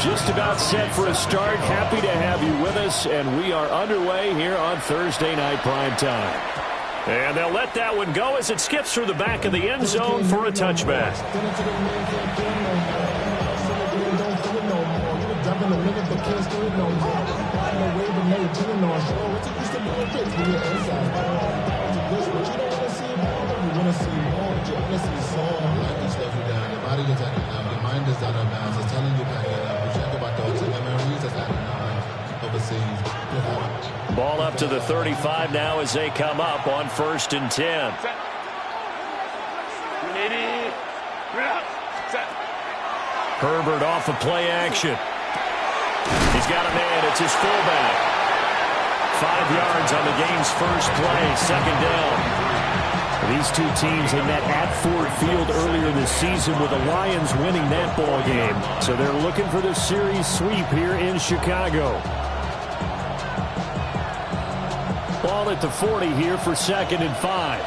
Just about set for a start. Happy to have you with us, and we are underway here on Thursday Night Prime Time. And they'll let that one go as it skips through the back of the end zone for a touchback. Ball up to the 35 now as they come up on 1st and 10. Herbert off of play action. He's got a man. It's his fullback. 5 yards on the game's first play. 2nd down. These two teams they met at Ford Field earlier this season with the Lions winning that ball game. So they're looking for the series sweep here in Chicago. Ball at the 40 here for 2nd and 5.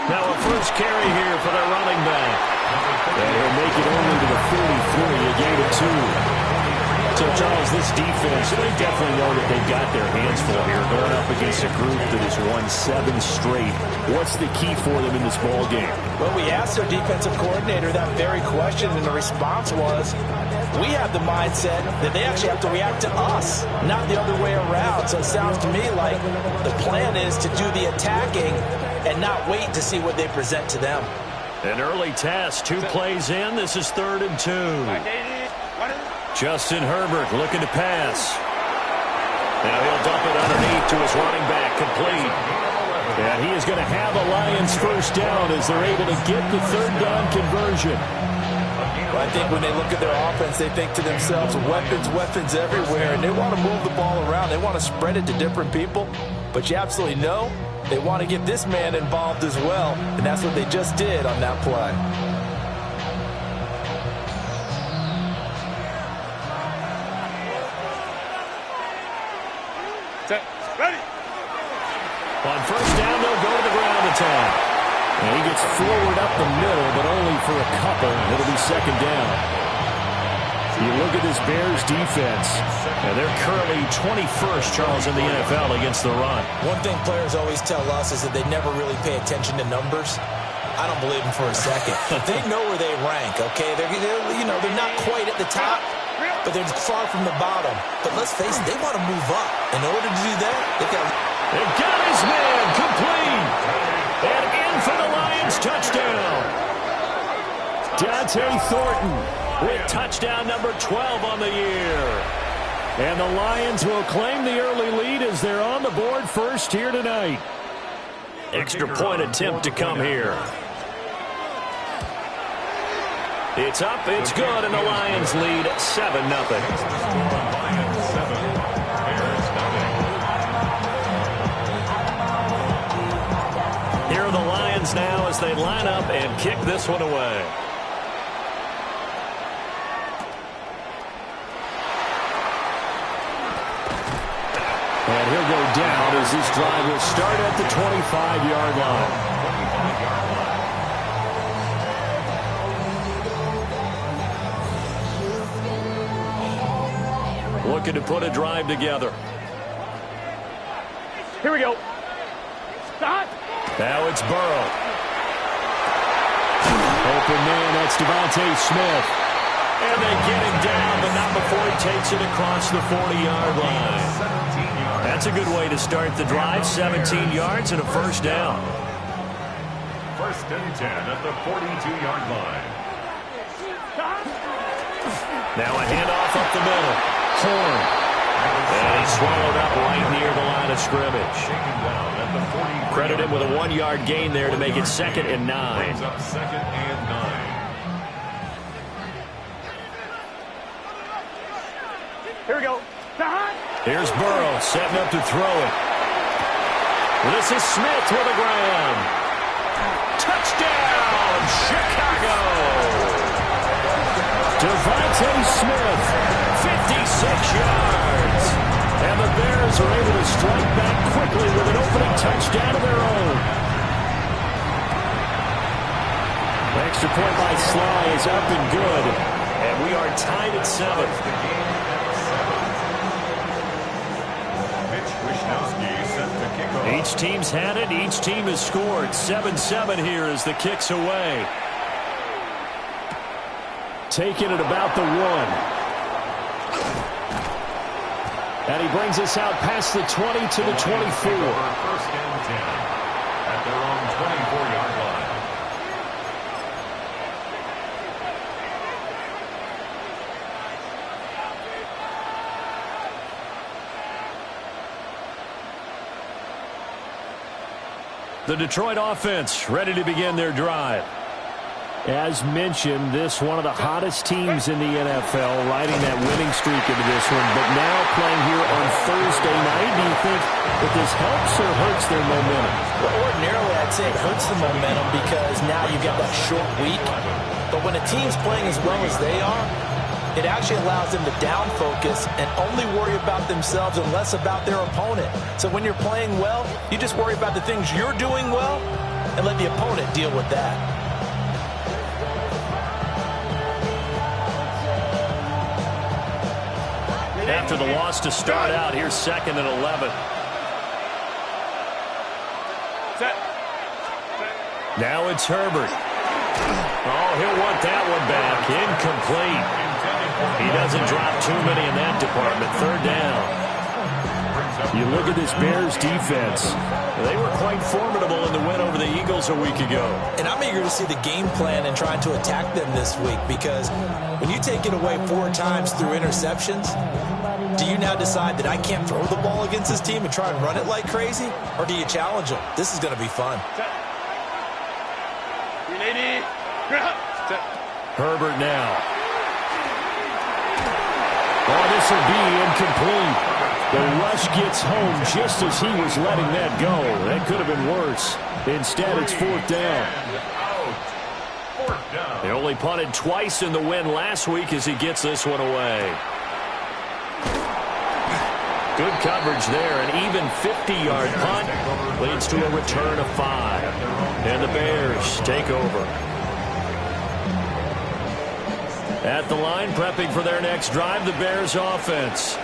Now a first carry here for the running back. And he'll make it only to the 43. A gain of 2. So, Charles, this defense, they definitely know that they've got their hands full here going up against a group that has won 7 straight. What's the key for them in this ball game? Well, we asked their defensive coordinator that very question, and the response was, we have the mindset that they actually have to react to us, not the other way around. So it sounds to me like the plan is to do the attacking and not wait to see what they present to them. An early test, 2 plays in. This is 3rd and 2. Justin Herbert looking to pass. Now he'll dump it underneath to his running back, complete. And he is going to have a Lions first down as they're able to get the 3rd down conversion. Well, I think when they look at their offense, they think to themselves, weapons everywhere, and they want to move the ball around. They want to spread it to different people. But you absolutely know they want to get this man involved as well, and that's what they just did on that play. Ready. On 1st down, they'll go to the ground attack. And he gets forward up the middle, but only for a couple. It'll be 2nd down. You look at this Bears defense, and they're currently 21st, Charles, in the NFL against the run. One thing players always tell us is that they never really pay attention to numbers. I don't believe them for a second. They know where they rank, okay? They're not quite at the top, but they're far from the bottom. But let's face it, they want to move up. In order to do that, they've got his man complete. And in for the Lions touchdown. Dante Thornton with touchdown number 12 on the year. And the Lions will claim the early lead as they're on the board first here tonight. Extra point attempt to come here. It's up, it's good, and the Lions lead 7-0. Here are the Lions now as they line up and kick this one away. And he'll go down as this drive will start at the 25-yard line. Looking to put a drive together. Here we go. Stop. Now it's Burrow. Open man, that's Devontae Smith. And they get him down, but not before he takes it across the 40-yard line. That's a good way to start the drive. 17 yards and a first down. 1st and 10 at the 42-yard line. Now a handoff up the middle. Horn. And he's swallowed up right near the line of scrimmage. Credit him with a 1-yard gain there to make it 2nd and 9. Brings up 2nd and 9. Here we go. Here's Burrow setting up to throw it. This is Smith with a grab. Touchdown, Chicago. Devontae Smith, 56 yards. And the Bears are able to strike back quickly with an opening touchdown of their own. extra point by Sly is up and good. And we are tied at 7. Each team's had it. Each team has scored. 7-7 here as the kick's away. Taking it about the 1. And he brings us out past the 20 to the 24. First and 10 at their own 24-yard line. The Detroit offense ready to begin their drive. As mentioned, this one of the hottest teams in the NFL, riding that winning streak into this one, but now playing here on Thursday night. Do you think that this helps or hurts their momentum? Well, ordinarily, I'd say it hurts the momentum because now you've got that short week. But when a team's playing as well as they are, it actually allows them to down focus and only worry about themselves and less about their opponent. So when you're playing well, you just worry about the things you're doing well and let the opponent deal with that. After the loss to start out, here's 2nd and 11. Now it's Herbert. Oh, he'll want that one back. Incomplete. He doesn't drop too many in that department. 3rd down. You look at this Bears defense. They were quite formidable in the win over the Eagles a week ago. And I'm eager to see the game plan and trying to attack them this week because when you take it away 4 times through interceptions, do you now decide that I can't throw the ball against this team and try and run it like crazy? Or do you challenge them? This is going to be fun. Herbert now. Oh, this will be incomplete. The rush gets home just as he was letting that go. That could have been worse. Instead, it's 4th down. They only punted twice in the win last week as he gets this one away. Good coverage there. An even 50-yard punt leads to a return of 5. And the Bears take over. At the line, prepping for their next drive, the Bears offense.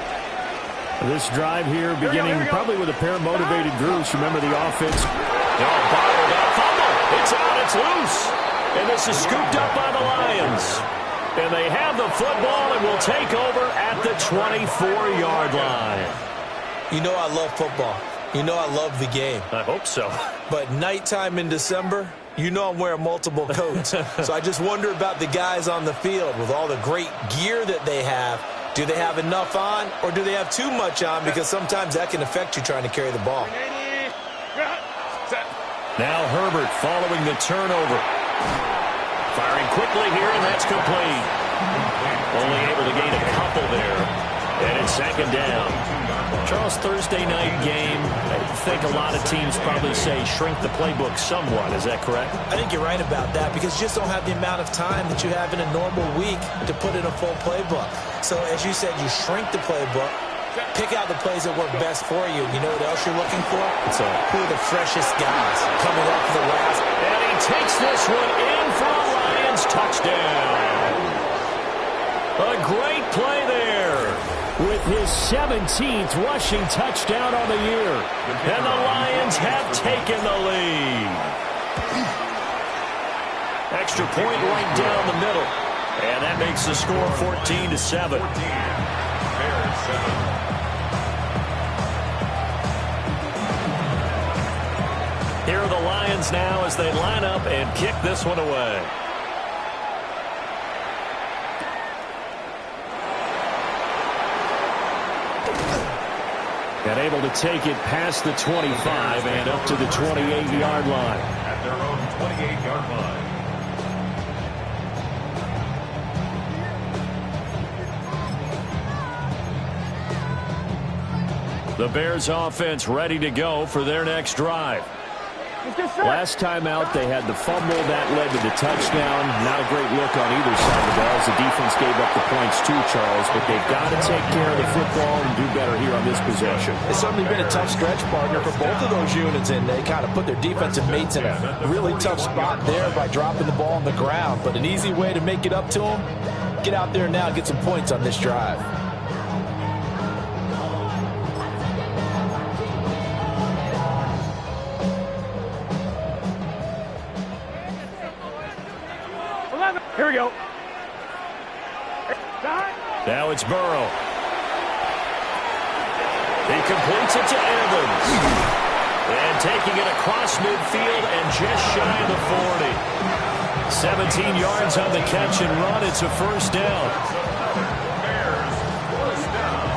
This drive here beginning probably with a pair of motivated groups. Remember the offense. Oh, bottled up. Fumble. It's out. It's loose. And this is scooped up by the Lions. And they have the football and will take over at the 24-yard line. You know I love football. You know I love the game. I hope so. But nighttime in December, you know I'm wearing multiple coats. So I just wonder about the guys on the field with all the great gear that they have. Do they have enough on or do they have too much on? Because sometimes that can affect you trying to carry the ball. Now Herbert following the turnover. Firing quickly here, and that's complete. Only able to gain a couple there. And it's 2nd down. Charles, Thursday night game, I think a lot of teams probably say shrink the playbook somewhat. Is that correct? I think you're right about that because you just don't have the amount of time that you have in a normal week to put in a full playbook. So as you said, you shrink the playbook, pick out the plays that work best for you. You know what else you're looking for? So who are the freshest guys coming off the last? And he takes this one in for a Lions touchdown. A great play there with his 17th rushing touchdown on the year. And the Lions have taken the lead. Extra point right down the middle. And that makes the score 14-7. Bears 7. Here are the Lions now as they line up and kick this one away. And able to take it past the 25 and up to the 28-yard line. At their own 28-yard line. The Bears offense ready to go for their next drive. Last time out, they had the fumble that led to the touchdown. Not a great look on either side of the ball as the defense gave up the points too, Charles. But they've got to take care of the football and do better here on this possession. It's certainly been a tough stretch, partner, for both of those units, and they kind of put their defensive mates in a really tough spot there by dropping the ball on the ground. But an easy way to make it up to them, get out there now and get some points on this drive. Here we go. Now it's Burrow. He completes it to Evans. And taking it across midfield and just shy of the 40. 17 yards on the catch and run. It's a first down. Bears, first down.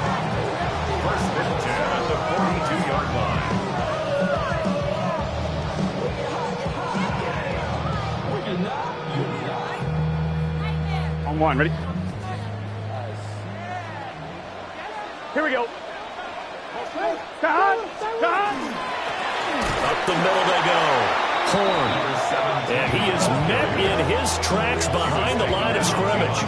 First and 10 at the 42-yard line. On one, ready? Here we go. Up the middle they go. Horn. And he is met in his tracks behind the line of scrimmage.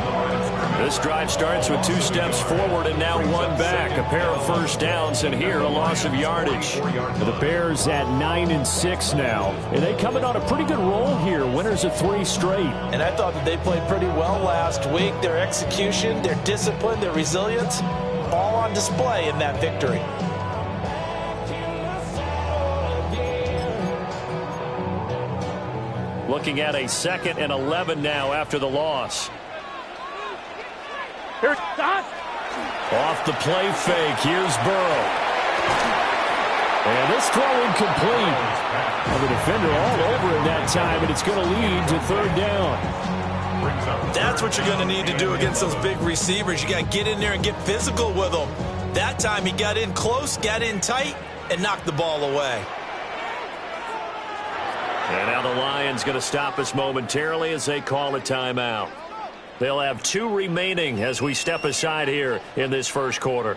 This drive starts with 2 steps forward and now 1 back. A pair of first downs, and here a loss of yardage. The Bears at 9-6 now. And they coming on a pretty good roll here. Winners of 3 straight. And I thought that they played pretty well last week. Their execution, their discipline, their resilience, all on display in that victory. Looking at a 2nd and 11 now after the loss. Here's Off the play fake. Here's Burrow. And this throw incomplete. Well, the defender all over him that time, and it's going to lead to 3rd down. That's what you're going to need to do against those big receivers. You got to get in there and get physical with them. That time he got in close, got in tight, and knocked the ball away. And now the Lions going to stop us momentarily as they call a timeout. They'll have 2 remaining as we step aside here in this first quarter.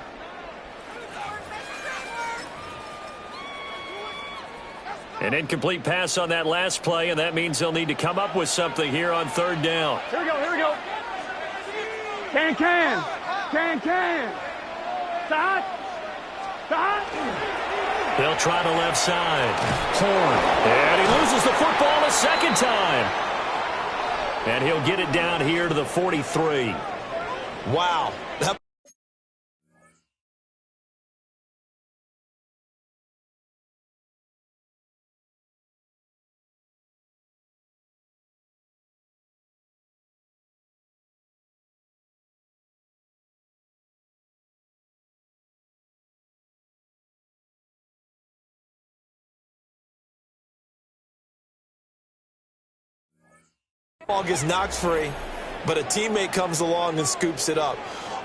An incomplete pass on that last play, and that means they'll need to come up with something here on 3rd down. Here we go, here we go. Can. Stop. They'll try the left side. Horn. And he loses the football a 2nd time. And he'll get it down here to the 43. Wow. Ball gets knocked free, but a teammate comes along and scoops it up.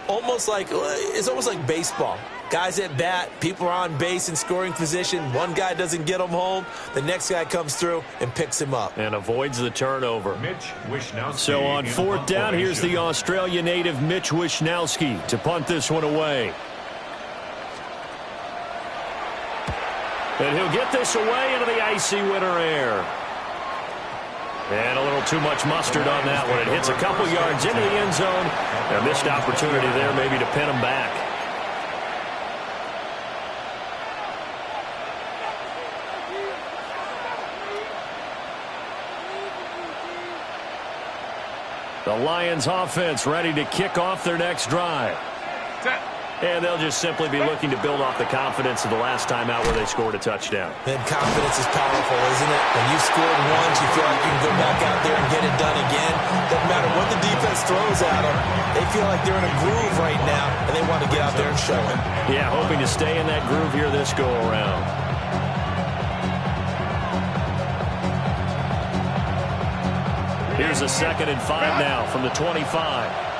It's almost like baseball. Guys at bat, people are on base in scoring position. One guy doesn't get him home. The next guy comes through and picks him up. And avoids the turnover. Mitch Wishnowsky. So on 4th down, here's the Australia native Mitch Wishnowsky to punt this one away. And he'll get this away into the icy winter air. And a little too much mustard on that one. It hits a couple yards into the end zone. A missed opportunity there maybe to pin him back. The Lions offense ready to kick off their next drive. And they'll just simply be looking to build off the confidence of the last time out where they scored a touchdown. Then confidence is powerful, isn't it? When you scored once, you feel like you can go back out there and get it done again. Doesn't matter what the defense throws at them. They feel like they're in a groove right now, and they want to get out there and show it. Yeah, hoping to stay in that groove here this go-around. Here's a 2nd and 5 now from the 25.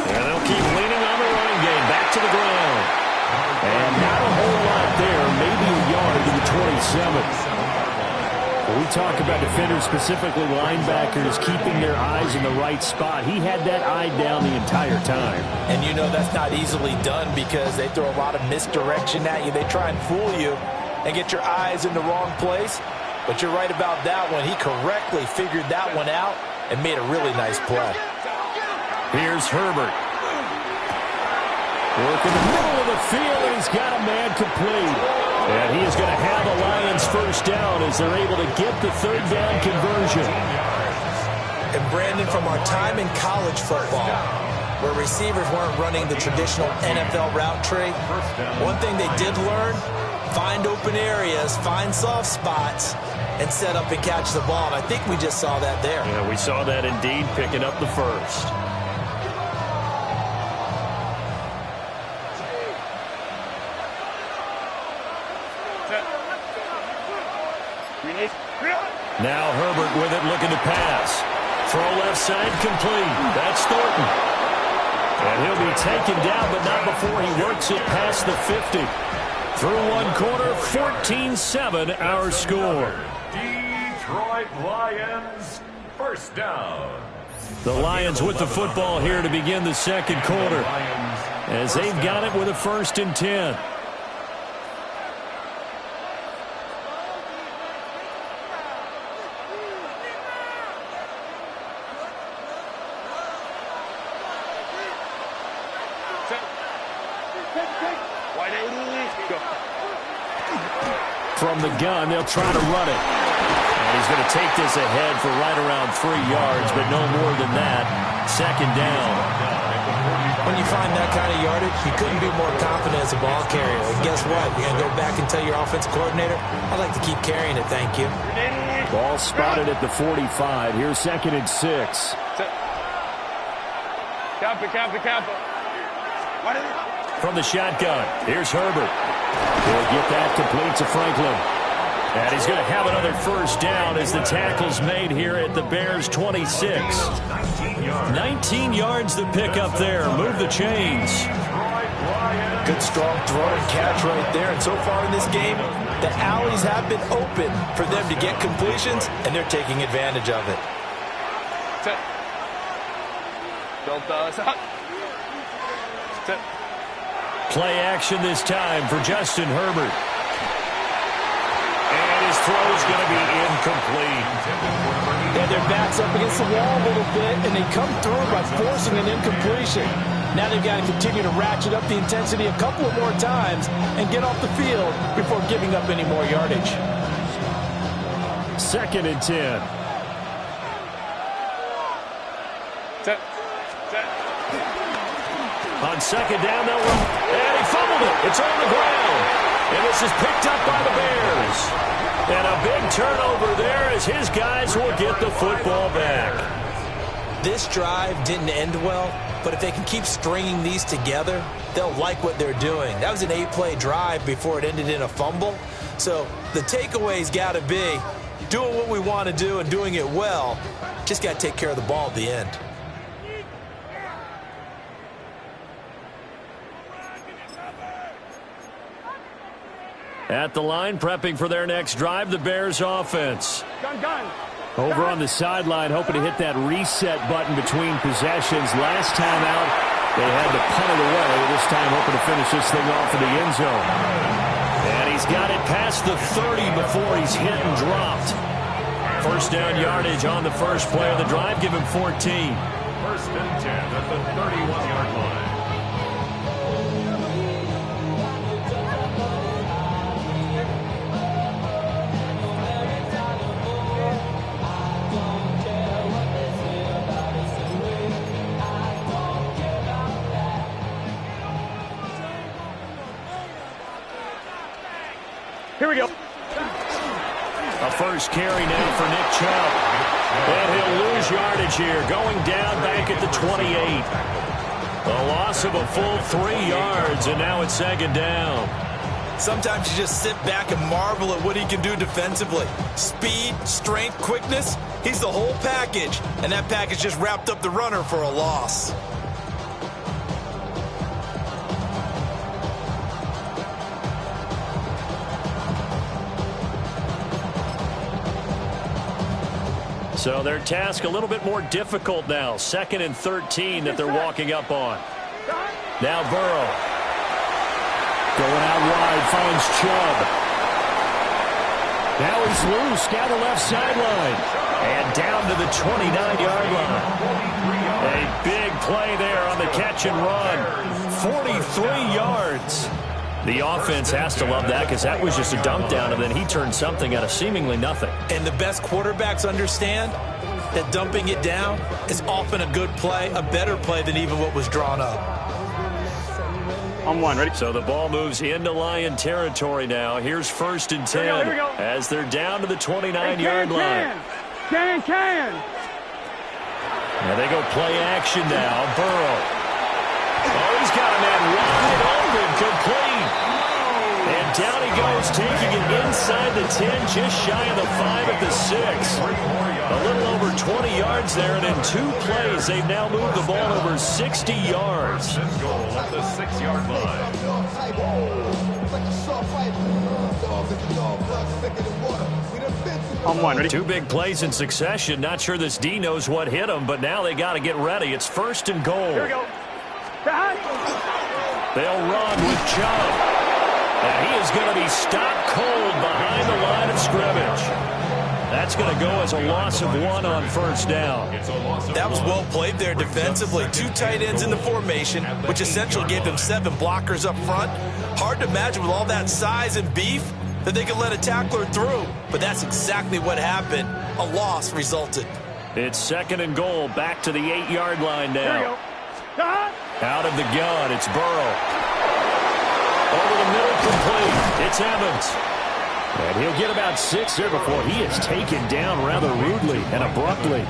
And they'll keep leaning on the running game. Back to the ground. And not a whole lot there. Maybe a yard to the 27. We talk about defenders, specifically linebackers, keeping their eyes in the right spot. He had that eye down the entire time. And you know that's not easily done because they throw a lot of misdirection at you. They try and fool you and get your eyes in the wrong place. But you're right about that one. He correctly figured that one out and made a really nice play. Here's Herbert. Working the middle of the field, and he's got a man complete. And he is going to have the Lions first down as they're able to get the third down conversion. And Brandon, from our time in college football, where receivers weren't running the traditional NFL route tree, one thing they did learn, find open areas, find soft spots, and set up and catch the ball. And I think we just saw that there. Yeah, we saw that indeed, picking up the first. Now Herbert with it, looking to pass. Throw left side, complete. That's Thornton. And he'll be taken down, but not before he works it past the 50. Through one quarter, 14-7 our score. Detroit Lions, first down. The Lions with the football here to begin the second quarter, as they've got it with a 1st and 10. From the gun, they'll try to run it. And he's going to take this ahead for right around 3 yards, but no more than that. Second down. When you find that kind of yardage, you couldn't be more confident as a ball carrier. And guess what? You're going to go back and tell your offensive coordinator, I'd like to keep carrying it, thank you. Ball spotted at the 45. Here's 2nd and 6. From the shotgun, here's Herbert. He'll get that complete to Franklin. And he's going to have another first down as the tackle's made here at the Bears' 26. 19 yards to pick up there. Move the chains. Good strong throw and catch right there. And so far in this game, the alleys have been open for them to get completions, and they're taking advantage of it. Play action this time for Justin Herbert. And his throw is going to be incomplete. Yeah, their back's up against the wall a little bit, and they come through by forcing an incompletion. Now they've got to continue to ratchet up the intensity a couple of more times and get off the field before giving up any more yardage. 2nd and 10. On second down, they'll run. And he fumbled it. It's on the ground. And this is picked up by the Bears. And a big turnover there as his guys will get the football back. This drive didn't end well, but if they can keep stringing these together, they'll like what they're doing. That was an 8-play drive before it ended in a fumble. So the takeaway's got to be doing what we want to do and doing it well. Just got to take care of the ball at the end. At the line, prepping for their next drive, the Bears offense. Over on the sideline, hoping to hit that reset button between possessions. Last time out, they had to punt it away. This time, hoping to finish this thing off in the end zone. And he's got it past the 30 before he's hit and dropped. First down yardage on the first play of the drive. Give him 14. 1st and 10 at the 31-yard line. Here we go. A first carry now for Nick Chubb. And he'll lose yardage here, going down back at the 28. A loss of a full 3 yards, and now it's 2nd down. Sometimes you just sit back and marvel at what he can do defensively. Speed, strength, quickness, he's the whole package. And that package just wrapped up the runner for a loss. So their task a little bit more difficult now. 2nd and 13 that they're walking up on. Now Burrow. Going out wide, finds Chubb. Now he's loose down the left sideline. And down to the 29-yard line. A big play there on the catch and run. 43 yards. The offense has to love that because that was just a dump down, and then he turned something out of seemingly nothing. And the best quarterbacks understand that dumping it down is often a good play, a better play than even what was drawn up. On one, ready? So the ball moves into Lion territory now. Here's 1st and 10 Here we go. as they're down to the 29-yard line. Can. Now they go play action now. Burrow. Oh, he's got a man wide open, complete. And down he goes, taking it inside the 10, just shy of the 5 at the 6. A little over 20 yards there, and in 2 plays, they've now moved the ball over 60 yards. Goal at the 6-yard line. On one, ready? 2 big plays in succession. Not sure this D knows what hit him, but now they got to get ready. It's 1st and goal. Here we go. They'll run with Chubb. And he is going to be stopped cold behind the line of scrimmage. That's going to go as a loss of 1 on 1st down. That was well played there defensively. 2 tight ends in the formation, which essentially gave them 7 blockers up front. Hard to imagine with all that size and beef that they could let a tackler through. But that's exactly what happened. A loss resulted. It's 2nd and goal, back to the 8-yard line Here we now. go. Out of the gun, it's Burrow. Over the middle, complete. It's Evans. And he'll get about 6 there before he is taken down rather rudely and abruptly.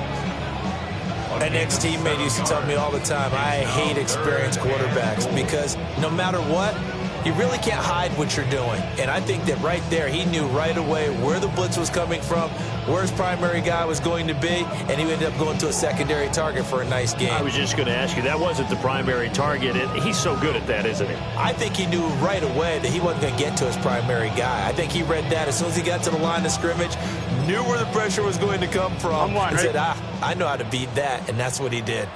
An ex-teammate used to tell me all the time, I hate experienced quarterbacks because no matter what, you really can't hide what you're doing. And I think that right there, he knew right away where the blitz was coming from, where his primary guy was going to be, and he ended up going to a secondary target for a nice game. I was just going to ask you, that wasn't the primary target. He's so good at that, isn't he? I think he knew right away that he wasn't going to get to his primary guy. I think he read that as soon as he got to the line of scrimmage, knew where the pressure was going to come from, and said, I know how to beat that, and that's what he did.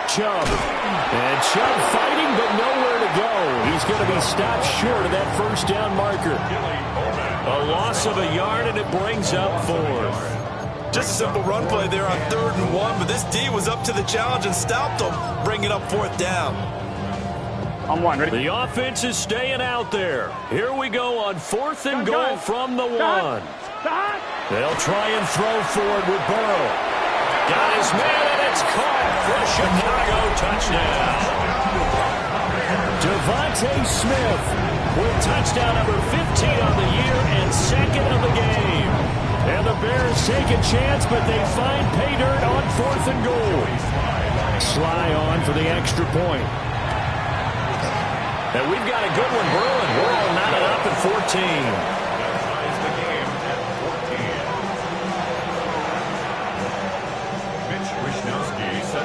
Chubb. And Chubb fighting, but nowhere to go. He's going to be stopped short of that 1st down marker. A loss of a yard, and it brings up 4th. Just a simple run play there on 3rd and 1, but this D was up to the challenge and stopped him, bringing up 4th down. On one, ready? The offense is staying out there. Here we go on 4th and goal from the 1. They'll try and throw forward with Burrow. Got his man, and it's caught for Chicago. Touchdown. Devontae Smith with touchdown number 15 on the year and 2nd of the game. And the Bears take a chance, but they find pay dirt on 4th and goal. Sly on for the extra point. And we've got a good one brewing. We're all knotted up at 14.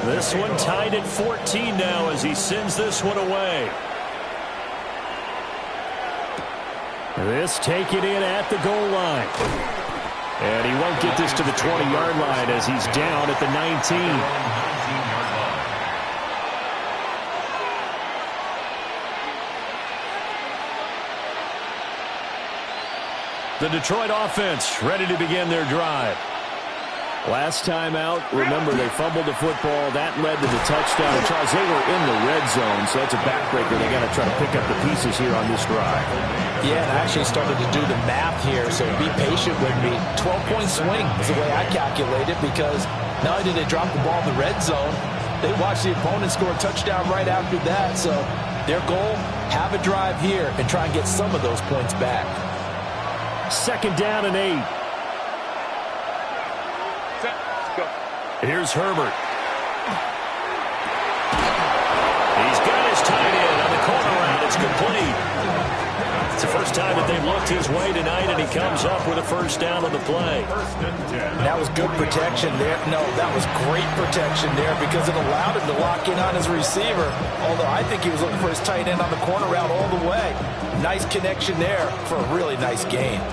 This one tied at 14 now as he sends this one away. This taken in at the goal line. And he won't get this to the 20-yard line as he's down at the 19. The Detroit offense ready to begin their drive. Last time out, remember, they fumbled the football. That led to the touchdown. And Charles, they were in the red zone, so that's a backbreaker. They got to try to pick up the pieces here on this drive. Yeah, and I actually started to do the math here, so be patient with me. 12-point swing is the way I calculate it because not only did they drop the ball in the red zone, they watched the opponent score a touchdown right after that. So their goal, have a drive here and try and get some of those points back. 2nd down and 8. Here's Herbert. He's got his tight end on the corner route. It's complete. It's the first time that they've looked his way tonight, and he comes up with a 1st down on the play. That was good protection there. No, that was great protection there because it allowed him to lock in on his receiver. Although I think he was looking for his tight end on the corner route all the way. Nice connection there for a really nice game.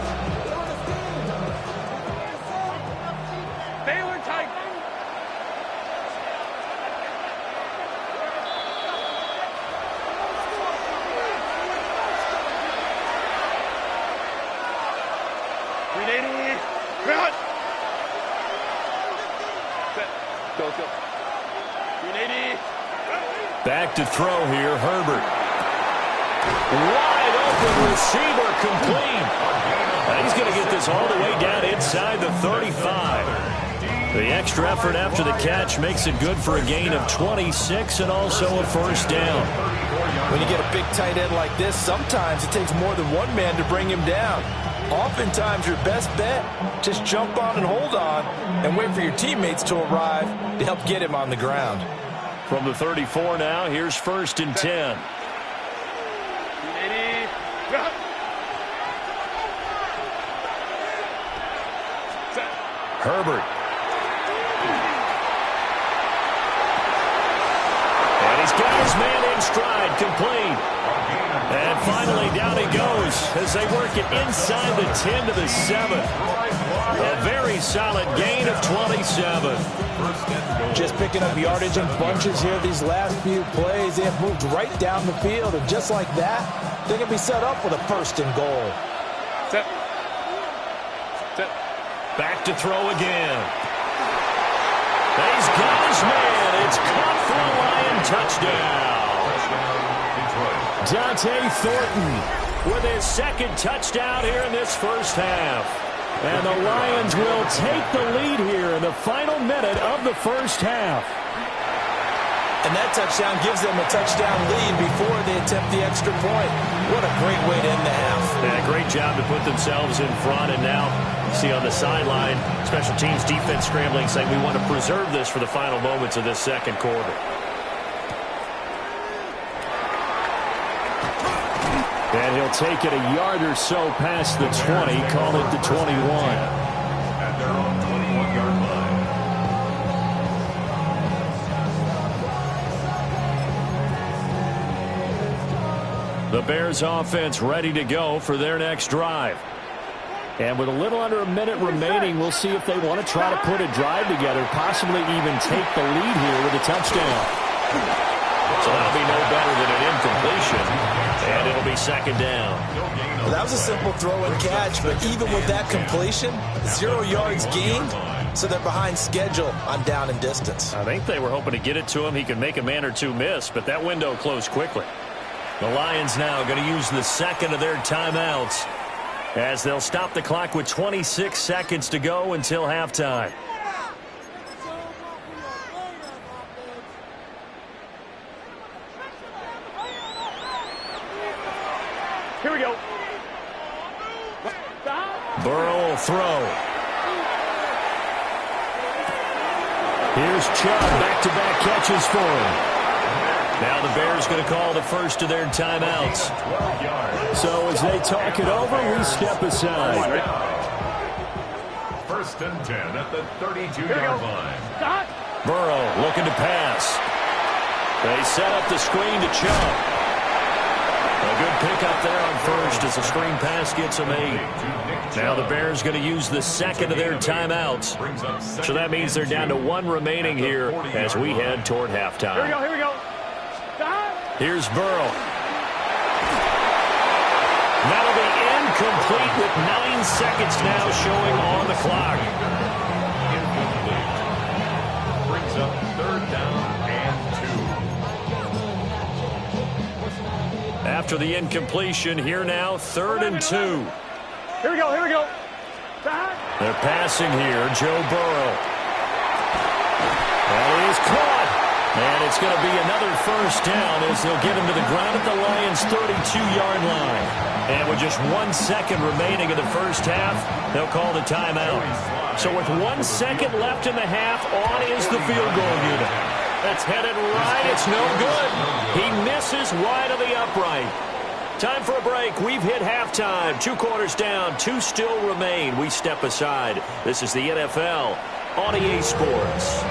Cut. Set. Go, go. 380. Back to throw here, Herbert. Wide open receiver, complete. And he's going to get this all the way down inside the 35. The extra effort after the catch makes it good for a gain of 26 and also a first down. When you get a big tight end like this, sometimes it takes more than one man to bring him down. Oftentimes, your best bet, just jump on and hold on and wait for your teammates to arrive to help get him on the ground. From the 34 now, here's 1st and 10. 380. Cut. Set. Herbert. And he's got his man in stride, complete. And finally down he goes as they work it inside the 10 to the 7. A very solid gain of 27. Just picking up yardage in bunches here these last few plays. They have moved right down the field, and just like that, they're going to be set up with a 1st and goal. Set. Set. Back to throw again. He's got his man. It's caught for a Lion touchdown. Dante Thornton with his 2nd touchdown here in this first half. And the Lions will take the lead here in the final minute of the first half. And that touchdown gives them a touchdown lead before they attempt the extra point. What a great way to end the half. Yeah, great job to put themselves in front. And now, see on the sideline, special teams defense scrambling, saying we want to preserve this for the final moments of this second quarter. And he'll take it a yard or so past the 20, call it the 21. At their own 21-yard line. The Bears offense ready to go for their next drive. And with a little under a minute remaining, we'll see if they want to try to put a drive together, possibly even take the lead here with a touchdown. So that'll be no better than an incompletion, and it'll be 2nd down. Well, that was a simple throw and catch, but even with that completion, 0 yards gained, so they're behind schedule on down and distance. I think they were hoping to get it to him. He could make a man or two miss, but that window closed quickly. The Lions now going to use the 2nd of their timeouts as they'll stop the clock with 26 seconds to go until halftime. Here we go. Burrow will throw. Here's Chubb, back-to-back catches for him. Now the Bears going to call the 1st of their timeouts. So as they talk it over, we step aside. 1st and 10 at the 32-yard line. Burrow looking to pass. They set up the screen to Chubb. A good pickup there on 1st as the screen pass gets a made. Now the Bears going to use the 2nd of their timeouts. So that means they're down to 1 remaining here as we head toward halftime. Here we go. Here's Burrow. That'll be incomplete with 9 seconds now showing on the clock. Brings up 3rd down and 2. After the incompletion, here now, 3rd and 2. Here we go. They're passing here, Joe Burrow. That is caught. And it's going to be another first down as they'll get him to the ground at the Lions' 32-yard line. And with just 1 second remaining in the first half, they'll call the timeout. So with 1 second left in the half, on is the field goal unit. That's headed right. It's no good. He misses wide of the upright. Time for a break. We've hit halftime. 2 quarters down. 2 still remain. We step aside. This is the NFL on EA Sports.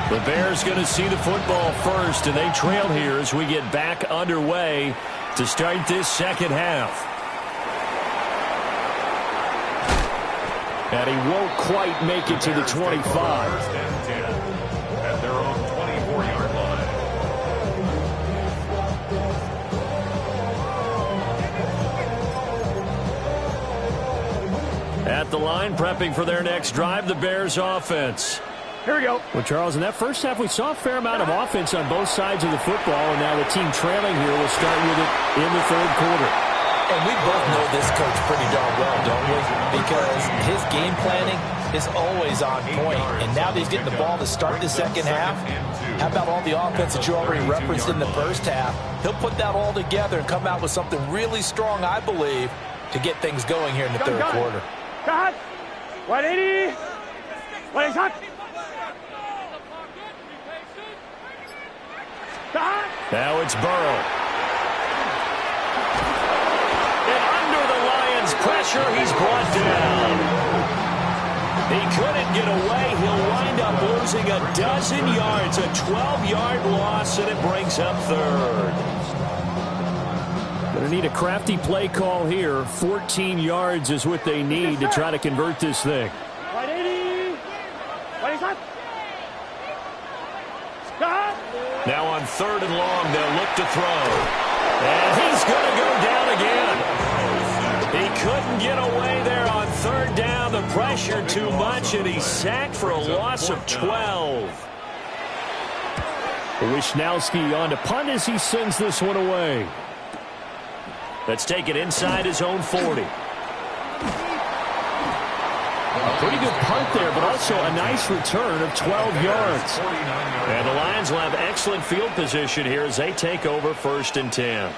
The Bears going to see the football first, and they trail here as we get back underway to start this second half. And he won't quite make it to the 25. 1st and 10 at their own 24-yard line. at the line, prepping for their next drive, the Bears offense. Here we go. Well, Charles, in that first half, we saw a fair amount of offense on both sides of the football, and now the team trailing here will start with it in the third quarter. And we both know this coach pretty darn well, don't we? Because his game planning is always on point. And now that he's getting the ball to start the second half, how about all the offense that you already referenced in the first half? He'll put that all together and come out with something really strong, I believe, to get things going here in the third quarter. Cut. 180. 180 shot. Now it's Burrow. And under the Lions' pressure, he's brought down. He couldn't get away. He'll wind up losing a dozen yards, a 12-yard loss, and it brings up third. Going to need a crafty play call here. 14 yards is what they need to try to convert this thing. 180. 180 shot. Now on third and long, they'll look to throw. And he's going to go down again. He couldn't get away there on third down. The pressure too much, and he's sacked for a loss of 12. Wishnowski on to punt as he sends this one away. Let's take it inside his own 40. A pretty good punt there, but also a nice return of 12 yards. And the Lions will have excellent field position here as they take over 1st and 10.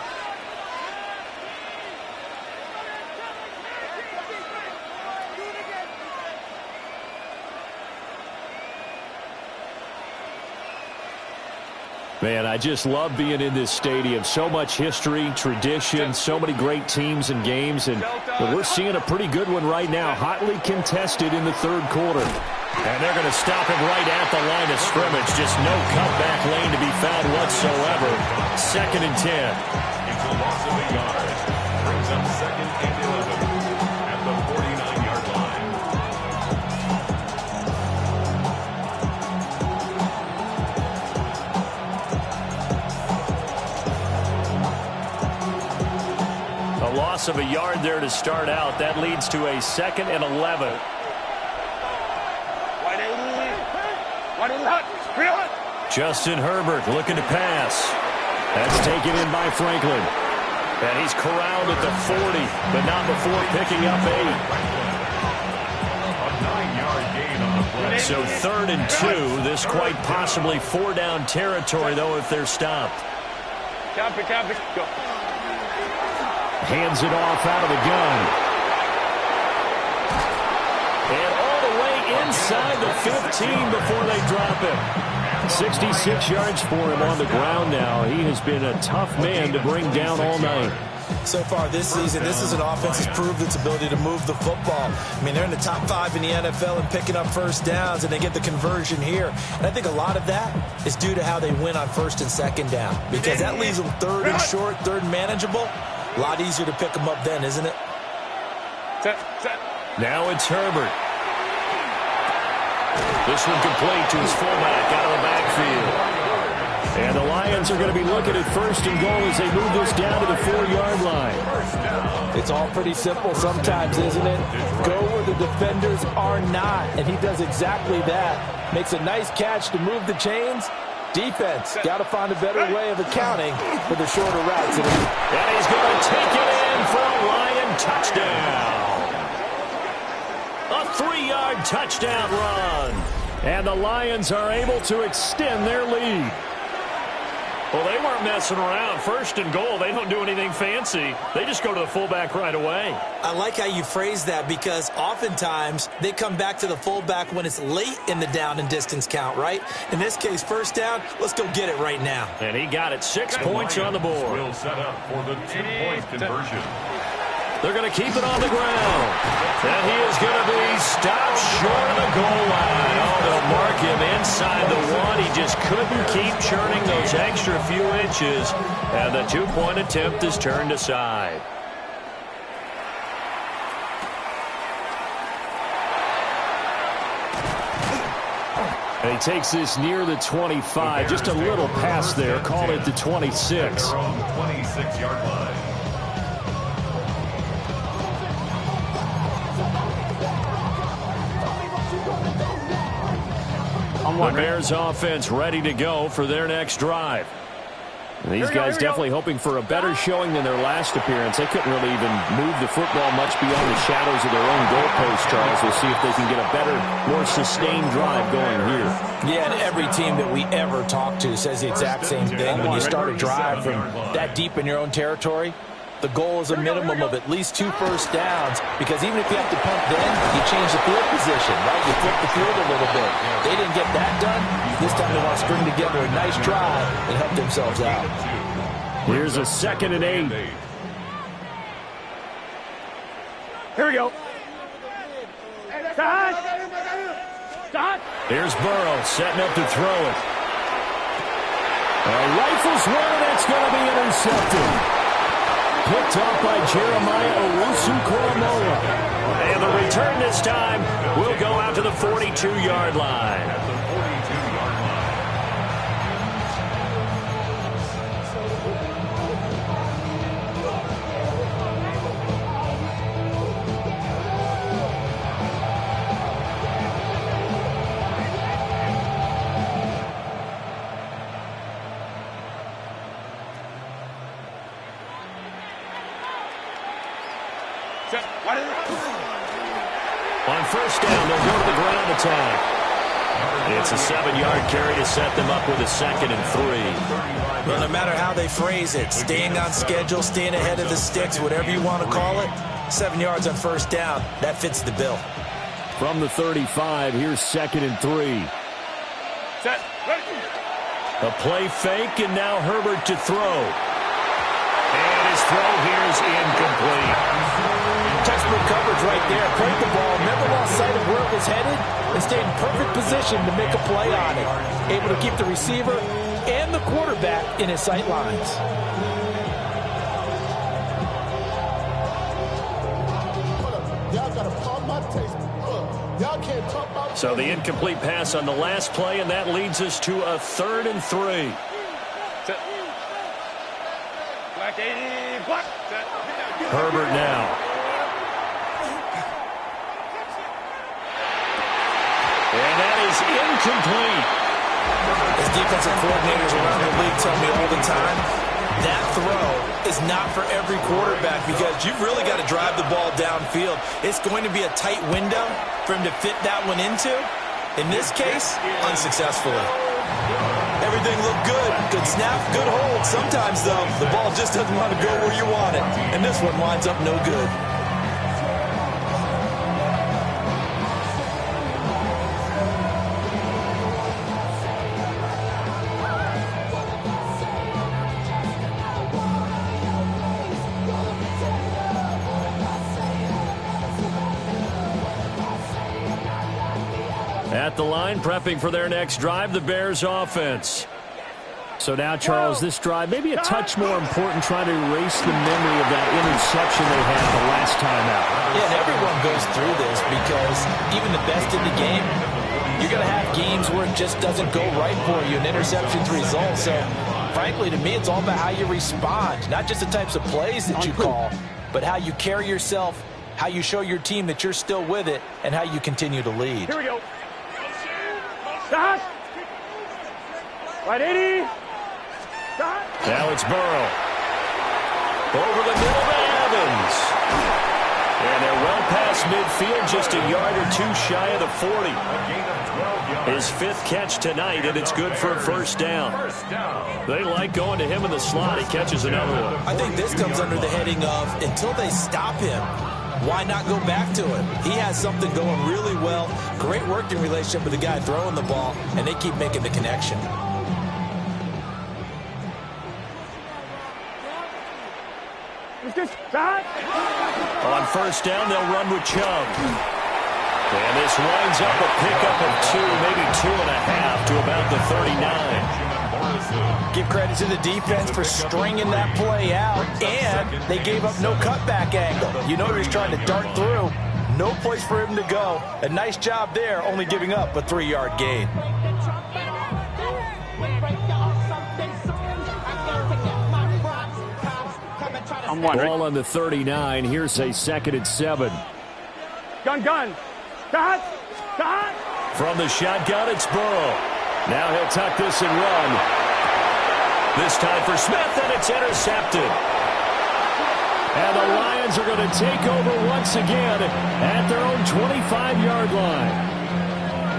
Man, I just love being in this stadium. So much history, tradition, so many great teams and games, and we're seeing a pretty good one right now, hotly contested in the third quarter. And they're going to stop him right at the line of scrimmage. Just no cutback lane to be found whatsoever. 2nd and 10. It's a loss of a yard. Brings up 2nd and 11 at the 49-yard line. A loss of a yard there to start out. That leads to a 2nd and 11. Justin Herbert looking to pass. That's taken in by Franklin. And he's corralled at the 40, but not before picking up 8. A 9-yard gain on the play. So 3rd and 2. This quite possibly 4-down territory, though, if they're stopped. Copy, go. Hands it off out of the gun. And all the way inside the 15 before they drop him. 66 yards for him on the ground now. He has been a tough man to bring down all night. So far this season, this is an offense that's proved its ability to move the football. I mean, they're in the top 5 in the NFL and picking up first downs, and they get the conversion here. And I think a lot of that is due to how they win on 1st and 2nd down, because that leaves them 3rd and short, 3rd and manageable. A lot easier to pick them up then, isn't it? Set. Now it's Herbert. This one complete to his fullback out of the backfield. And the Lions are going to be looking at 1st and goal as they move this down to the 4-yard line. It's all pretty simple sometimes, isn't it? Go where the defenders are not, and he does exactly that. Makes a nice catch to move the chains. Defense, got to find a better way of accounting for the shorter routes. And he's going to take it in for a Lion touchdown. A 3-yard touchdown run. And the Lions are able to extend their lead. Well, they weren't messing around. 1st and goal, they don't do anything fancy. They just go to the fullback right away. I like how you phrase that, because oftentimes they come back to the fullback when it's late in the down and distance count, right? In this case, 1st down, let's go get it right now. And he got it. 6 points on the board. Will set up for the 2-point conversion. They're going to keep it on the ground. And he is going to be stopped short of the goal line. Oh, they'll mark him inside the 1. He just couldn't keep churning those extra few inches. And the 2-point attempt is turned aside. And he takes this near the 25. Just a little pass there. Call it the 26. Their own 26-yard line. The Bears offense ready to go for their next drive. These guys definitely hoping for a better showing than their last appearance. They couldn't really even move the football much beyond the shadows of their own goalpost, Charles. We'll see if they can get a better, more sustained drive going here. Yeah, and every team that we ever talk to says the exact same thing. When you start a drive from that deep in your own territory, the goal is a minimum of at least 2 first downs, because even if you have to punt then, you change the field position, right? You flip the field a little bit. They didn't get that done. This time they want to string together a nice drive and help themselves out. Here's a 2nd and 8. Here we go. Start. Start. Here's Burrow setting up to throw it. Rifles one, that's going to be intercepted. Picked off by Jeremiah Owusu-Koramoah. And the return this time will go out to the 42-yard line. At the 42-yard line. On first down, they'll go to the ground attack. It's a 7-yard carry to set them up with a 2nd and 3. Well, no matter how they phrase it, staying on schedule, staying ahead of the sticks, whatever you want to call it, 7 yards on first down, that fits the bill. From the 35, here's 2nd and 3. Set. Ready. A play fake, and now Herbert to throw. And his throw here is incomplete. Textbook coverage right there. Played the ball, never lost sight of where it was headed, and stayed in perfect position to make a play on it. Able to keep the receiver and the quarterback in his sight lines. So the incomplete pass on the last play, and that leads us to a 3rd and 3. Set. Black 80. Black. Set. Herbert now. And that is incomplete. As defensive coordinators around the league tell me all the time, that throw is not for every quarterback, because you've really got to drive the ball downfield. It's going to be a tight window for him to fit that one into. In this case, unsuccessfully. Everything looked good. Good snap, good hold. Sometimes, though, the ball just doesn't want to go where you want it. And this one winds up no good. At the line, prepping for their next drive, the Bears offense. So now, Charles, this drive maybe a touch more important, trying to erase the memory of that interception they had the last time out. Yeah, and everyone goes through this, because even the best in the game, you're going to have games where it just doesn't go right for you, and interceptions result. So, frankly, to me, it's all about how you respond, not just the types of plays that you call, but how you carry yourself, how you show your team that you're still with it, and how you continue to lead. Here we go. Start. Right 80. Start. Now it's Burrow. Over the middle to Evans. And they're well past midfield, just a yard or two shy of the 40. His 5th catch tonight, and it's good for a first down. They like going to him in the slot. He catches another one. I think this comes under the heading of, until they stop him, why not go back to him? He has something going really well. Great working relationship with the guy throwing the ball, and they keep making the connection. On first down, they'll run with Chubb. And this winds up a pickup of 2, maybe 2.5 to about the 39. Give credit to the defense for stringing that play out, and they gave up no cutback angle. You know he was trying to dart through. No place for him to go. A nice job there, only giving up a 3-yard gain. Ball on the 39. Here's a 2nd and 7. Gun. Start. From the shotgun, it's Burrow. Now he'll tuck this and run. This time for Smith, and it's intercepted. And the Lions are going to take over once again at their own 25-yard line.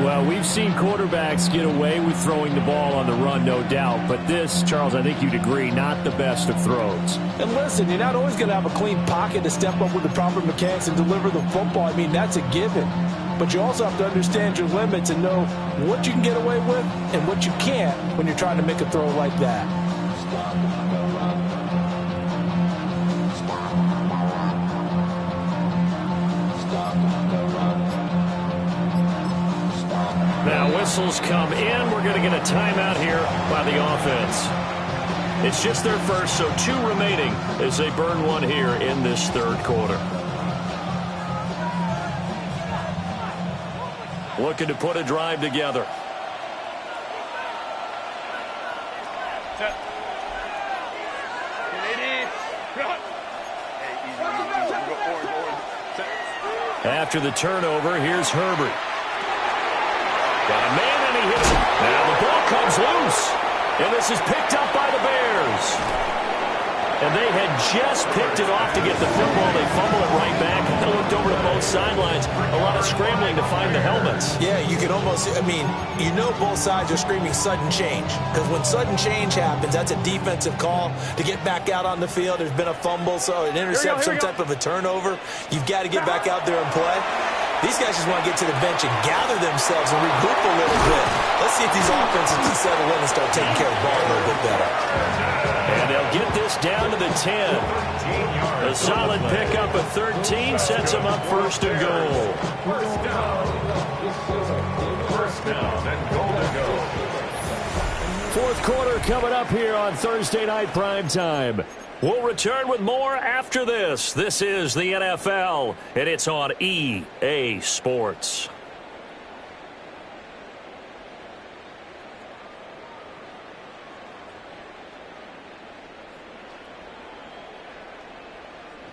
Well, we've seen quarterbacks get away with throwing the ball on the run, no doubt. But this, Charles, I think you'd agree, not the best of throws. And listen, you're not always going to have a clean pocket to step up with the proper mechanics and deliver the football. I mean, that's a given. But you also have to understand your limits and know what you can get away with and what you can't when you're trying to make a throw like that. Now whistles come in. We're going to get a timeout here by the offense. It's just their first, so 2 remaining as they burn one here in this third quarter. Looking to put a drive together. After the turnover, here's Herbert. Got a man, and he hits it. Now the ball comes loose. And this is picked up by the Bears. And they had just picked it off to get the football. They fumble it right back. And they looked over to both sidelines. A lot of scrambling to find the helmets. Yeah, you can almost, I mean, you know both sides are screaming sudden change. Because when sudden change happens, that's a defensive call to get back out on the field. There's been a fumble, so an interception, some type of a turnover. You've got to get back out there and play. These guys just want to get to the bench and gather themselves and regroup a little bit. Let's see if these offenses can settle in and start taking care of the ball a little bit better. And they'll get this down to the 10. A solid pickup of 13 sets them up first and goal. First down and goal to go. Fourth quarter coming up here on Thursday Night Primetime. We'll return with more after this. This is the NFL, and it's on EA Sports.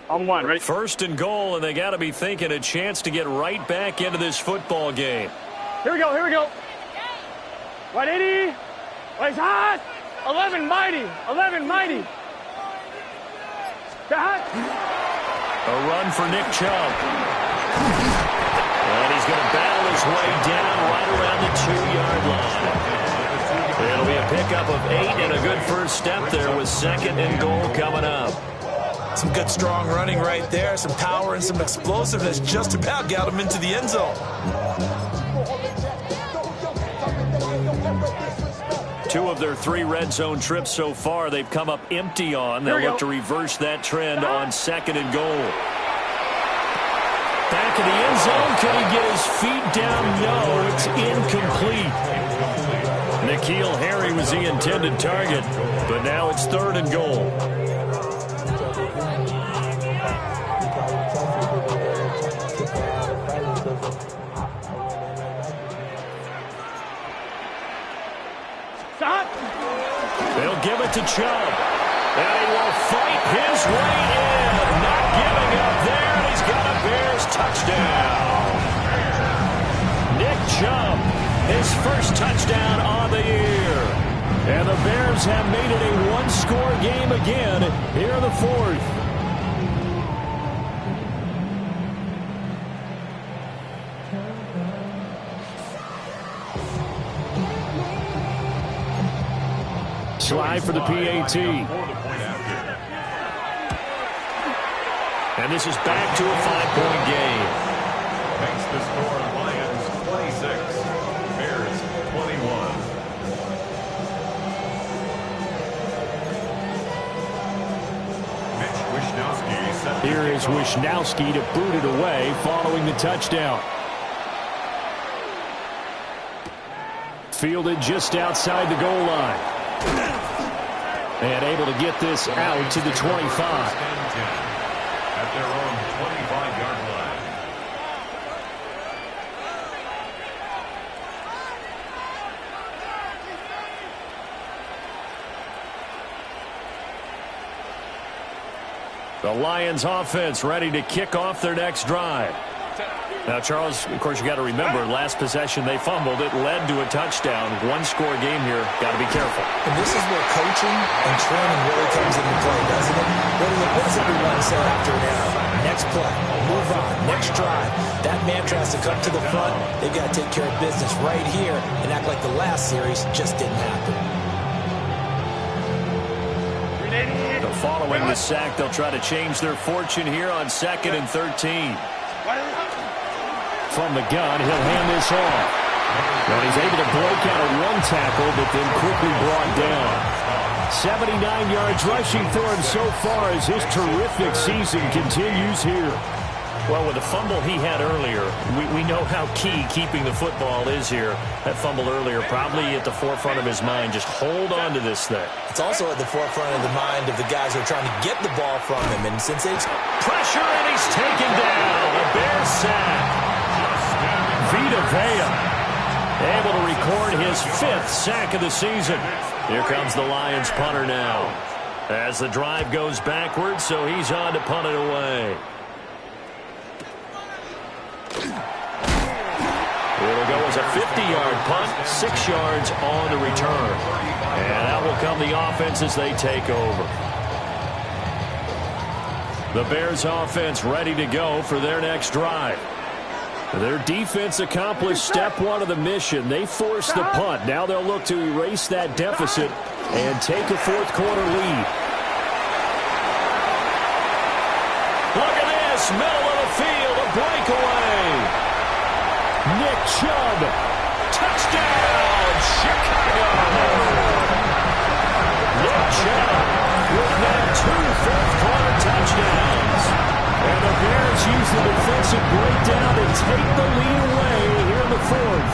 On one, ready? First and goal, and they got to be thinking a chance to get right back into this football game. Here we go, here we go. 180. Place hot. 11 mighty. 11 mighty. Hot. A run for Nick Chubb. And he's going to battle his way down right around the 2-yard line. It'll be a pickup of 8 and a good first step there with second and goal coming up. Some good strong running right there, some power and some explosiveness just about got him into the end zone. 2 of their 3 red zone trips so far they've come up empty on. They'll look to reverse that trend on second and goal. Back in the end zone. Can he get his feet down? No, it's incomplete. N'Keal Harry was the intended target, but now it's third and goal. They'll give it to Chubb. And he will fight his way in. Not giving up there. And he's got a Bears touchdown. Nick Chubb, his first touchdown of the year. And the Bears have made it a one-score game again here in the fourth. Slide for the PAT. And this is back to a 5-point game. Makes the score Lions 26, Bears 21. Mitch Wishnowsky set. Here is Wishnowsky to boot it away following the touchdown. Fielded just outside the goal line. And able to get this out to the 25. At their own 25-yard line. The Lions offense ready to kick off their next drive. Now, Charles, of course, you got to remember, last possession they fumbled. It led to a touchdown. One-score game here. Got to be careful. And this is where coaching and training really comes into play, doesn't it? What does everyone say after an error? Next play, move on, next drive. That mantra has to come to the front. They've got to take care of business right here and act like the last series just didn't happen. Following the sack, they'll try to change their fortune here on 2nd and 13. From the gun, he'll hand this off. And he's able to break out of one tackle, but then quickly brought down. 79 yards rushing for him so far as his terrific season continues here. Well, with the fumble he had earlier, we know how key keeping the football is here. That fumble earlier probably at the forefront of his mind. Just hold on to this thing. It's also at the forefront of the mind of the guys who are trying to get the ball from him. And since it's pressure, and he's taken down. A Bears sack. Vita Vea able to record his 5th sack of the season. Here comes the Lions punter now. As the drive goes backwards, so he's on to punt it away. It'll go as a 50-yard punt, 6 yards on the return. And out will come the offense as they take over. The Bears offense ready to go for their next drive. Their defense accomplished step 1 of the mission. They forced the punt. Now they'll look to erase that deficit and take a 4th quarter lead. Look at this, middle of the field, a breakaway. Nick Chubb, touchdown, Chicago! Nick Chubb with now 2 fourth-quarter touchdowns. And the Bears use the defensive breakdown to take the lead away here in the 4th.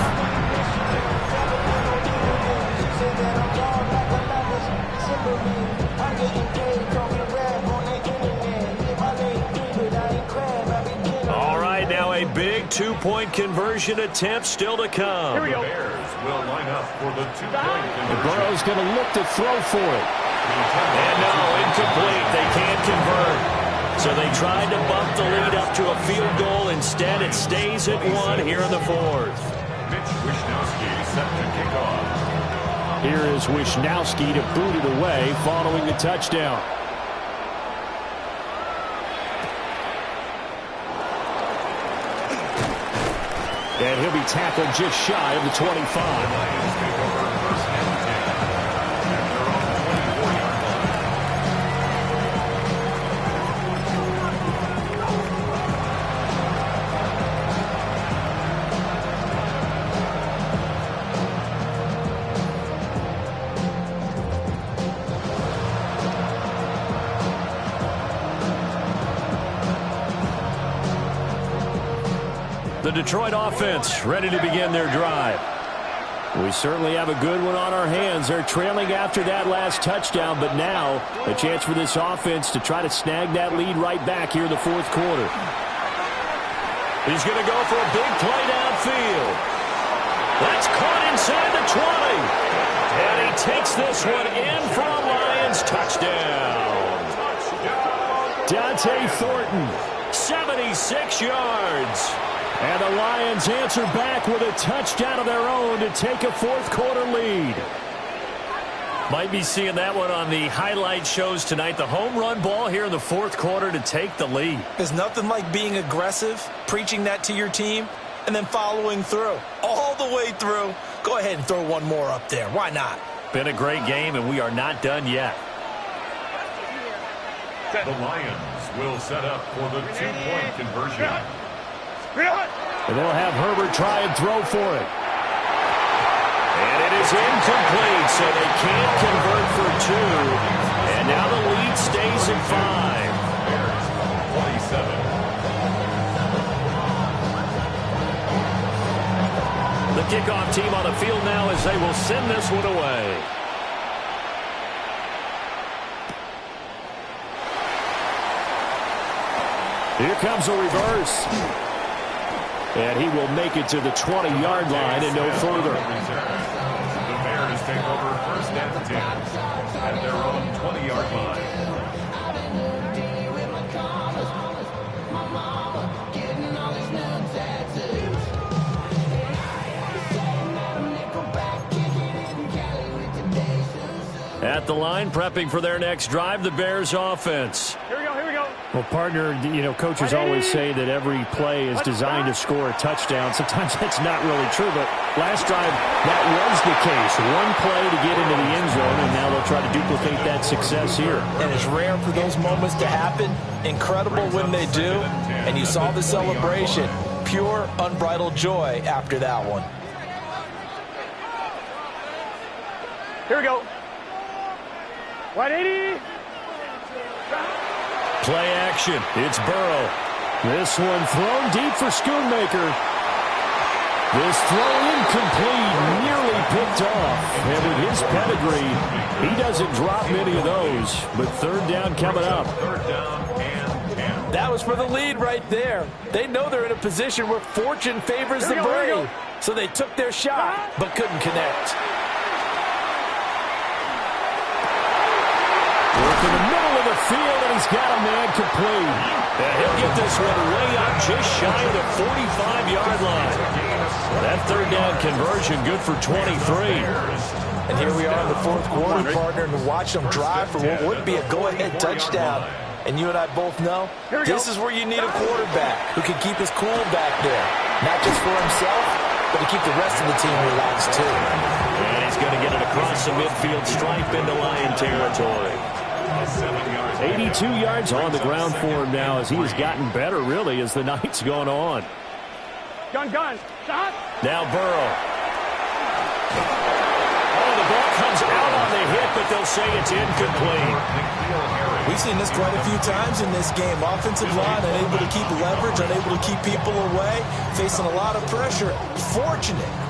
All right, now a big 2-point conversion attempt still to come. Here we go. The Bears will line up for the 2-point conversion. Burrow's going to look to throw for it. And no, incomplete. They can't convert. So they tried to bump the lead up to a field goal. Instead, it stays at 1 here in the 4th. Mitch Wishnowsky set to kick off. Here is Wishnowsky to boot it away following the touchdown. And he'll be tackled just shy of the 25. The Detroit offense ready to begin their drive. We certainly have a good one on our hands. They're trailing after that last touchdown, but now a chance for this offense to try to snag that lead right back here in the 4th quarter. He's going to go for a big play downfield. That's caught inside the 20. And he takes this one in for a Lions touchdown. Dante Thornton, 76 yards. And the Lions answer back with a touchdown of their own to take a 4th quarter lead. Might be seeing that one on the highlight shows tonight. The home run ball here in the 4th quarter to take the lead. There's nothing like being aggressive, preaching that to your team, and then following through. All the way through. Go ahead and throw one more up there. Why not? Been a great game, and we are not done yet. The Lions will set up for the 2-point conversion. And they'll have Herbert try and throw for it. And it is incomplete, so they can't convert for 2. And now the lead stays at 5. Bears, 27. The kickoff team on the field now as they will send this one away. Here comes a reverse. And he will make it to the 20-yard line and no further. The Bears take over 1st and 10 at their own 20-yard line. At the line, prepping for their next drive, the Bears offense. Here we go, here we go. Well, partner, coaches always say that every play is designed to score a touchdown. Sometimes that's not really true, but last drive, that was the case. One play to get into the end zone, and now they'll try to duplicate that success here. And it's rare for those moments to happen. Incredible when they do. And you saw the celebration. Pure, unbridled joy after that one. Here we go. 180. Play action. It's Burrow. This one thrown deep for Schoonmaker. This throw incomplete, nearly picked off. And with his pedigree, he doesn't drop many of those. But third down coming up. Third down and 10. That was for the lead right there. They know they're in a position where fortune favors the brave. So they took their shot, but couldn't connect. Work in the middle of the field, and he's got a man complete. And he'll get this one way up just shy of the 45-yard line. That third down conversion good for 23. And here we are in the fourth quarter, partner, and watch them drive for what would be a go-ahead touchdown. And you and I both know this is where you need a quarterback who can keep his cool back there. Not just for himself, but to keep the rest of the team relaxed too. And he's going to get it across the midfield stripe into Lion territory. 82 yards on the ground for him now as he has gotten better, really, as the night's gone on. Gun. Stop. Now Burrow. Oh, the ball comes out on the hit, but they'll say it's incomplete. We've seen this quite a few times in this game. Offensive line unable to keep leverage, unable to keep people away, facing a lot of pressure.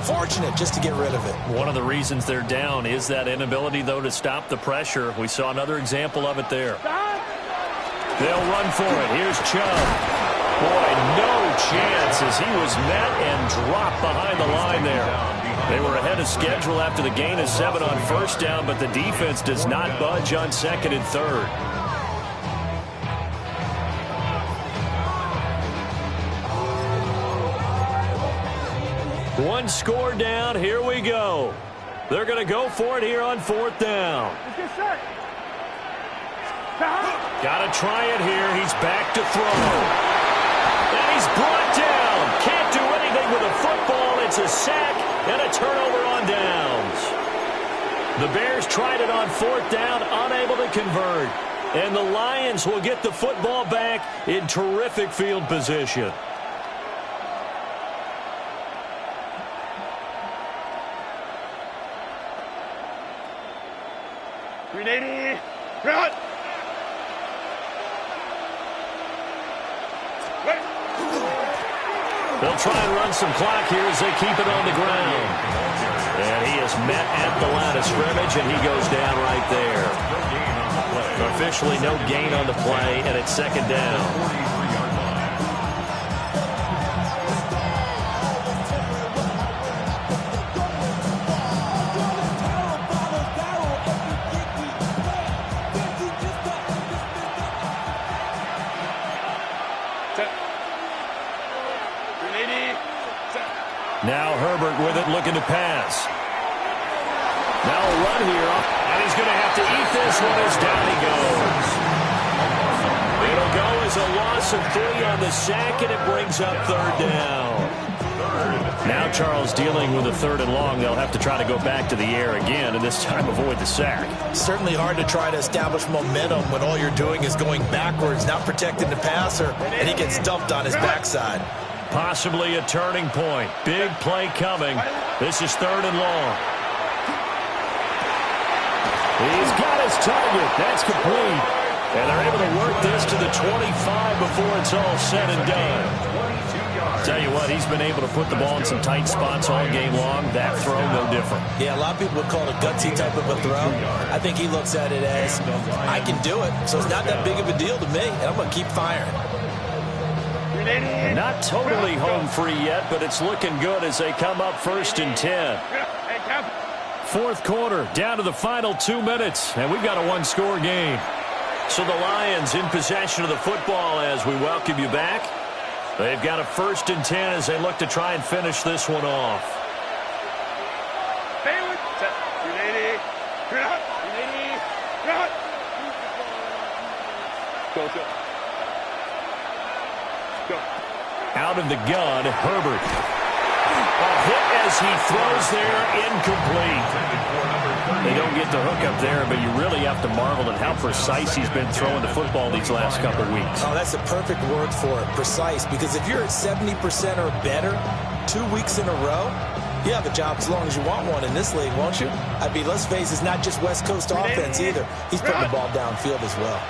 Fortunate just to get rid of it. One of the reasons they're down is that inability, though, to stop the pressure. We saw another example of it there. They'll run for it. Here's Chubb. Boy, no chance as he was met and dropped behind the line there. They were ahead of schedule after the gain of 7 on first down, but the defense does not budge on second and third. One score down. Here we go. They're going to go for it here on fourth down. Got to try it here. He's back to throw. And he's brought down. Can't do anything with the football. It's a sack and a turnover on downs. The Bears tried it on fourth down, unable to convert. And the Lions will get the football back in terrific field position. They'll try and run some clock here as they keep it on the ground. And he is met at the line of scrimmage, and he goes down right there. Officially no gain on the play, and it's second down. Now Herbert with it, looking to pass. Now a run here, and he's going to have to eat this one as down he goes. It'll go as a loss of 3 on the sack, and it brings up third down. Now Charles dealing with a third and long. They'll have to try to go back to the air again, and this time avoid the sack. Certainly hard to try to establish momentum when all you're doing is going backwards, not protecting the passer, and he gets dumped on his backside. Possibly a turning point. Big play coming. This is third and long. He's got his target. That's complete. And they're able to work this to the 25 before it's all said and done. Tell you what, he's been able to put the ball in some tight spots all game long. That throw, no different. Yeah, a lot of people would call it a gutsy type of a throw. I think he looks at it as, I can do it, so it's not that big of a deal to me, and I'm going to keep firing. Not totally home free yet, but it's looking good as they come up first and 10. Fourth quarter, down to the final 2 minutes, and we've got a one-score game. So the Lions in possession of the football as we welcome you back. They've got a first and 10 as they look to try and finish this one off. Go. Out of the gun, Herbert. A hit as he throws there, incomplete. They don't get the hook up there, but you really have to marvel at how precise he's been throwing the football these last couple of weeks. Oh, that's the perfect word for it, precise, because if you're at 70% or better 2 weeks in a row, you have a job as long as you want one in this league, won't you? I mean, let's face it, it's not just West Coast offense either. He's putting the ball downfield as well.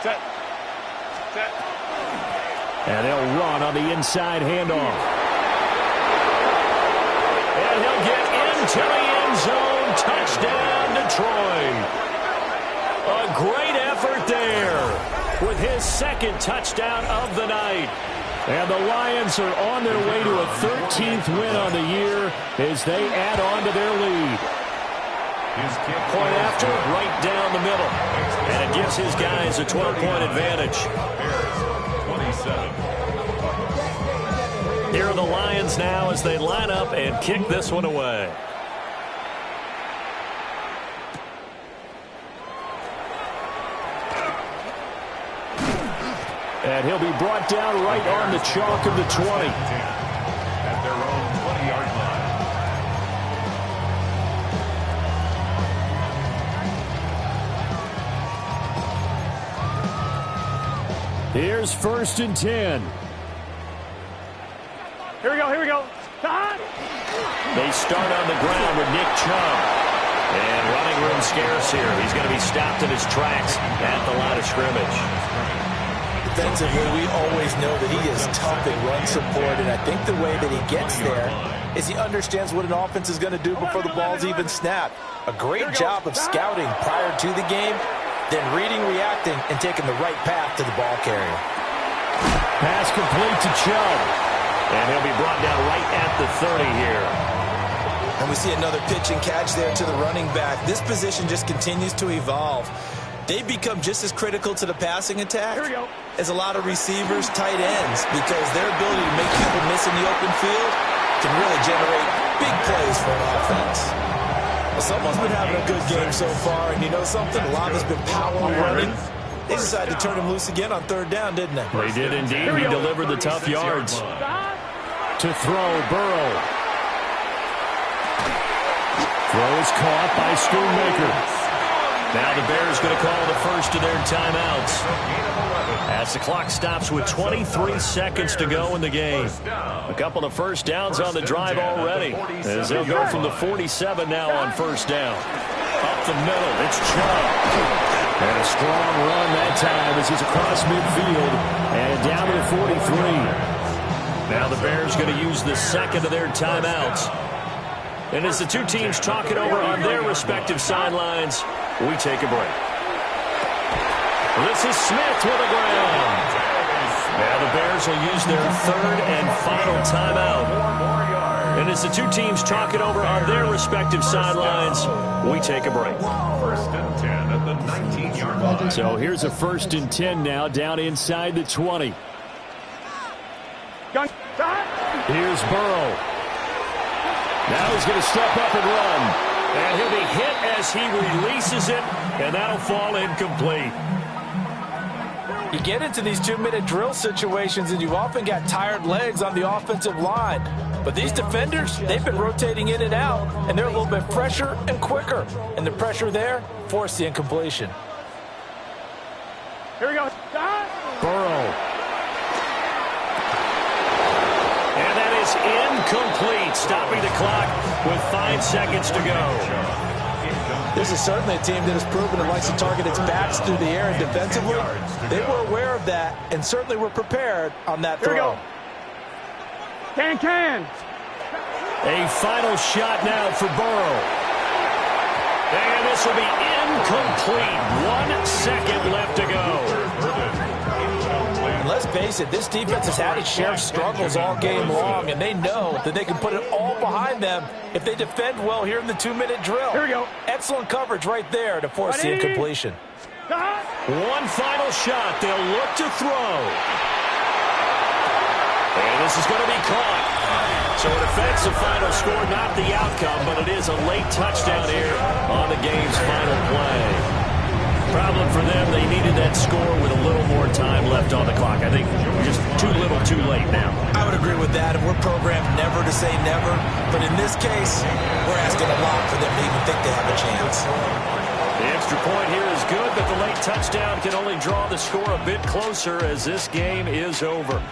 Set. And they'll run on the inside handoff. And he'll get into the end zone. Touchdown, Detroit. A great effort there with his second touchdown of the night. And the Lions are on their way to a 13th win on the year as they add on to their lead. Point after, right down the middle. And it gives his guys a 12-point advantage. Here are the Lions now as they line up and kick this one away. And he'll be brought down right on the chalk of the 20. At their own 20-yard line. Here's 1st and 10. Here we go. Time. They start on the ground with Nick Chubb. And running room scarce here. He's going to be stopped in his tracks at the line of scrimmage. Defensively, we always know that he is tough in run support, and I think the way that he gets there is he understands what an offense is going to do before the ball's even snapped. A great job of scouting prior to the game, then reading, reacting, and taking the right path to the ball carrier. Pass complete to Chubb. And he'll be brought down right at the 30 here. And we see another pitch and catch there to the running back. This position just continues to evolve. They become just as critical to the passing attack as a lot of receivers, tight ends, because their ability to make people miss in the open field can really generate big plays for an offense. Well, someone's been having a good game so far, and you know something? A lot has been power running. They decided to turn him loose again on 3rd down, didn't they? They did indeed. He delivered the tough yards. To throw, Burrow. Throw is caught by Schoonmaker. Now the Bears going to call the first of their timeouts as the clock stops with 23 seconds to go in the game. A couple of first downs on the drive already as they'll go from the 47 now on 1st down. Up the middle, it's Chubb. And a strong run that time as he's across midfield and down to the 43. Now the Bears going to use the second of their timeouts. And as the two teams talk it over on their respective sidelines, we take a break. This is Smith with a ground. Now the Bears will use their 3rd and final timeout. And as the two teams talk it over on their respective sidelines, we take a break. 1st and 10 at the 19-yard line. So here's a 1st and 10 now down inside the 20. Here's Burrow. Now he's going to step up and run. And he'll be hit as he releases it, and that'll fall incomplete. You get into these 2-minute drill situations, and you've often got tired legs on the offensive line. But these defenders, they've been rotating in and out, and they're a little bit fresher and quicker. And the pressure there forced the incompletion. Here we go. Burrow. And that is incomplete, stopping the clock with 5 seconds to go. This is certainly a team that has proven it likes to target its backs through the air, and defensively, they were aware of that and certainly were prepared on that throw. Here we go. Can. A final shot now for Burrow. And this will be incomplete. 1 second left to go. And let's face it, this defense has had its share of struggles all game long, and they know that they can put it all behind them if they defend well here in the 2-minute drill. Here we go. Excellent coverage right there to force the incompletion. One final shot. They'll look to throw. And this is going to be caught. So a defensive final score, not the outcome, but it is a late touchdown here on the game's final play. Problem for them, they needed that score with a little more time left on the clock. I think just too little too late now. I would agree with that, and we're programmed never to say never. But in this case, we're asking a lot for them to even think they have a chance. The extra point here is good, but the late touchdown can only draw the score a bit closer as this game is over.